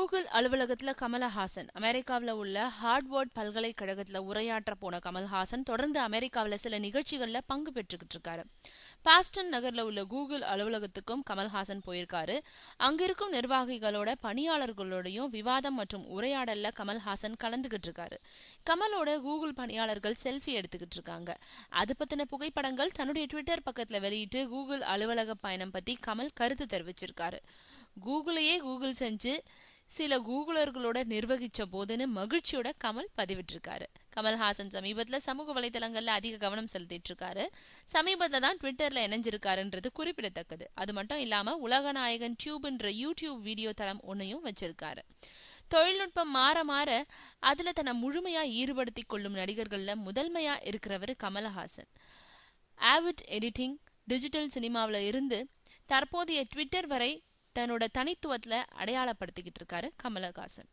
Google அலுவலகத்துல கமலஹாசன் அமெரிக்காவில் உள்ள ஹார்வர்ட் பல்கலைக்கழகத்துல உரையாற்ற போன கமல்ஹாசன் தொடர்ந்து அமெரிக்காவில் சில நிகழ்ச்சிகள்ல பங்கு பெற்றுக்கிட்டு இருக்காரு. பாஸ்டன் நகர்ல உள்ள கூகுள் அலுவலகத்துக்கும் கமல்ஹாசன் போயிருக்காரு. அங்கிருக்கும் நிர்வாகிகளோட பணியாளர்களோடையும் விவாதம் மற்றும் உரையாடல்ல கமல்ஹாசன் கலந்துகிட்டு இருக்காரு. கமலோட கூகுள் பணியாளர்கள் செல்ஃபி எடுத்துக்கிட்டு இருக்காங்க. அது பத்தின புகைப்படங்கள் தன்னுடைய ட்விட்டர் பக்கத்துல வெளியிட்டு கூகுள் அலுவலக பயணம் பத்தி கமல் கருத்து தெரிவிச்சிருக்காரு. கூகுளையே கூகுள் செஞ்சு சில கூகுளர்களோட நிர்வகிச்ச போதுன்னு மகிழ்ச்சியோட கமல் பதிவிட்டிருக்காரு. கமல்ஹாசன் சமீபத்துல சமூக வலைதளங்கள்ல அதிக கவனம் செலுத்திட்டு இருக்காரு. சமீபத்துல தான் ட்விட்டர்ல இணைஞ்சிருக்காருன்றது குறிப்பிடத்தக்கது. அது மட்டும் இல்லாம உலகநாயகன் டியூப்ன்ற யூடியூப் வீடியோ தளம் ஒன்னையும் வச்சிருக்காரு. தொழில்நுட்பம் மாற மாற அதுல தன்னை முழுமையா ஈடுபடுத்திக் கொள்ளும் நடிகர்கள்ல முதன்மையா இருக்கிறவர் கமலஹாசன். ஆவிட் எடிட்டிங், டிஜிட்டல் சினிமாவில இருந்து தற்போதைய ட்விட்டர் வரை தன்னோட தனித்துவத்துல அடையாளப்படுத்திக்கிட்டு இருக்காரு கமலஹாசன்.